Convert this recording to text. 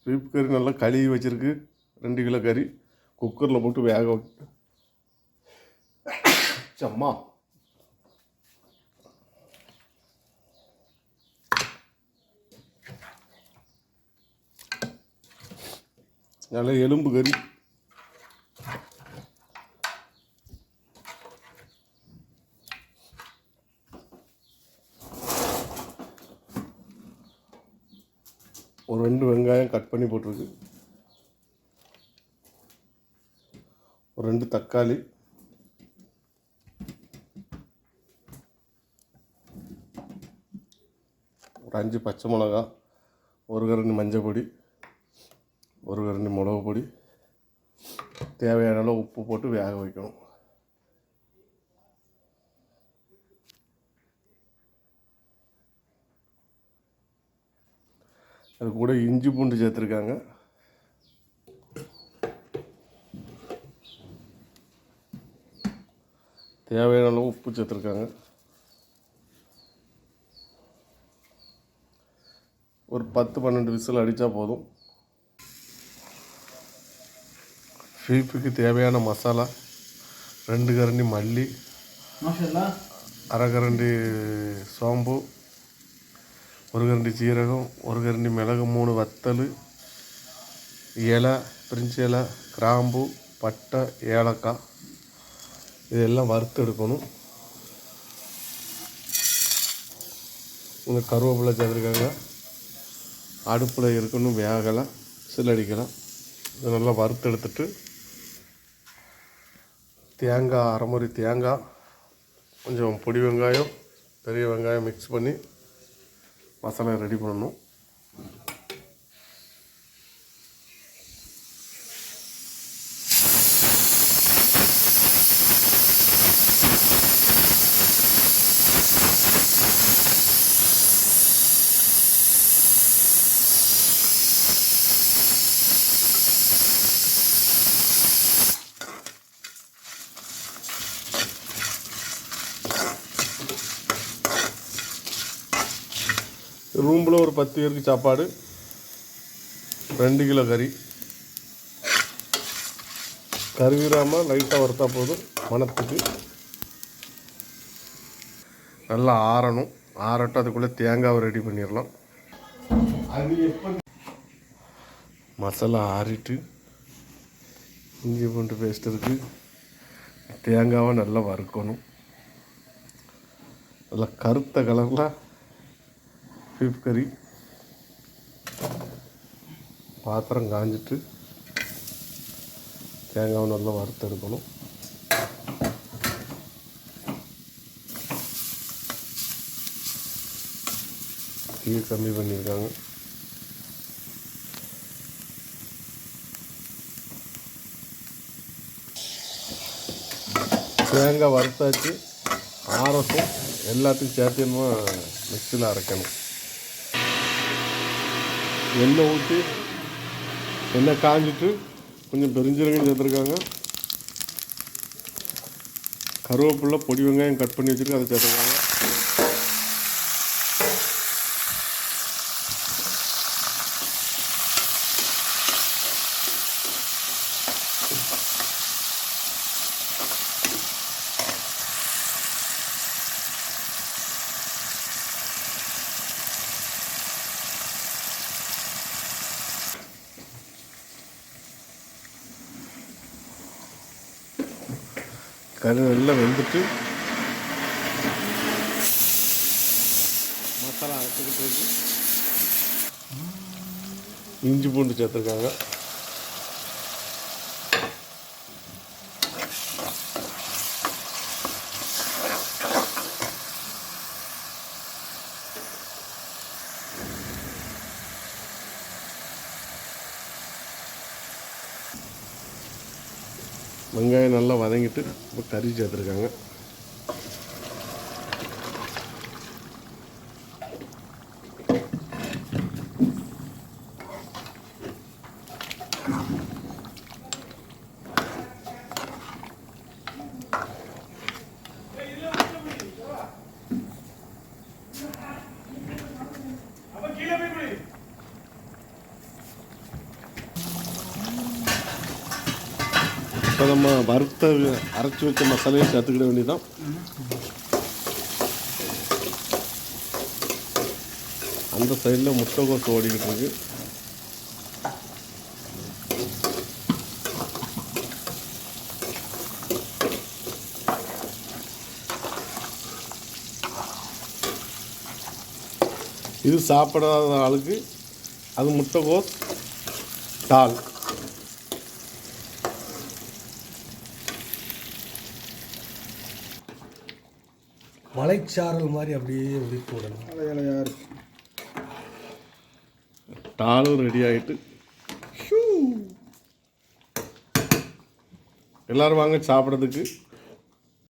Beef கறி நல்லா கழுவி வச்சுருக்கு. 2 கிலோ கறி குக்கரில் போட்டு வேக வைக்க. சம்மா நல்ல எலும்பு கறி. ஒரு 2 வெங்காயம் கட் பண்ணி போட்டிருக்கு. ஒரு 2 தக்காளி, ஒரு 5 பச்சை மிளகா, ஒரு கரண்டி மஞ்சள் பொடி, ஒரு கரண்டி மிளகு பொடி, தேவையான அளவு உப்பு போட்டு வேக வைக்கணும். அது கூட இஞ்சி பூண்டு சேர்த்துருக்காங்க. தேவையான அளவு உப்பு சேர்த்துருக்காங்க. ஒரு 10-12 விசில் அடித்தா போதும். பீஃபுக்கு தேவையான மசாலா 2 கரண்டி மல்லி, அரை கரண்டி சோம்பு, ஒரு கரண்டி சீரகம், ஒரு கரண்டி மிளகு, 3 வத்தல், இலை, பிரிஞ்சி இலை, கிராம்பு, பட்டை, ஏலக்காய் இதெல்லாம் வறுத்து எடுக்கணும். இந்த கருவேப்பிலை சேர்த்துருக்காங்க. அடுப்பில் இருக்கணும், வேகலை, விசில் அடிக்கலாம். இதை நல்லா வறுத்து எடுத்துட்டு தேங்காய், அரை முறி தேங்காய், கொஞ்சம் பொடி வெங்காயம், பெரிய வெங்காயம் மிக்ஸ் பண்ணி மசாலா ரெடி பண்ணணும். ரூமில் ஒரு 10 பேருக்கு சாப்பாடு, 2 கிலோ கறி. கருவிராமல் லைட்டாக வறுத்தா போதும். மணத்துக்கு நல்லா ஆறணும். ஆறட்டும், அதுக்குள்ளே தேங்காவை ரெடி பண்ணிடலாம். அது எப்போ மசாலா ஆறிட்டு இஞ்சி பூண்டு பேஸ்ட் இருக்குது. தேங்காவை நல்லா வறுக்கணும். நல்லா கருத்த கலரில் பீஃப் கறி. பாத்திரம் காஞ்சிட்டு தேங்காவை நல்லா வறுத்து எடுக்கணும். தீ கம்மி பண்ணியிருக்காங்க. தேங்காய் வறுத்தாச்சு, ஆரட்டும். எல்லாத்தையும் சேர்த்து மிக்சியில் அரைக்கணும். எண்ணெய் ஊற்றி எண்ணெய் காஞ்சிட்டு கொஞ்சம் பெருஞ்சீரகம் சேர்த்துருக்காங்க. கருவேப்பிலை, பொடி வெங்காயம் கட் பண்ணி வச்சுருக்கு, அதை சேர்த்துருக்காங்க. கறி நல்லா வெந்துட்டு மசாலா அரைச்சிக்கிட்டு இருக்கு. இஞ்சி பூண்டு சேர்த்துருக்காங்க. வெங்காயம் நல்லா வதங்கிட்டு இப்போ கறி சேர்த்துருக்காங்க. இப்போ நம்ம வறுத்த அரைச்சி வச்ச மசாலையை சேர்த்துக்கிட வேண்டியதான். அந்த சைடில் முட்டைகோஸ் ஓடிக்கிட்டு இருக்கு. இது சாப்பிடாத ஆளுக்கு அது முட்டைகோஸ் தால். மலைச்சாரல் மாதிரி அப்படியே உதிர்த்து விடணும். அலையலையாக இருக்கு. தாலும் ரெடி ஆகிட்டு எல்லோரும் வாங்க சாப்பிட்றதுக்கு.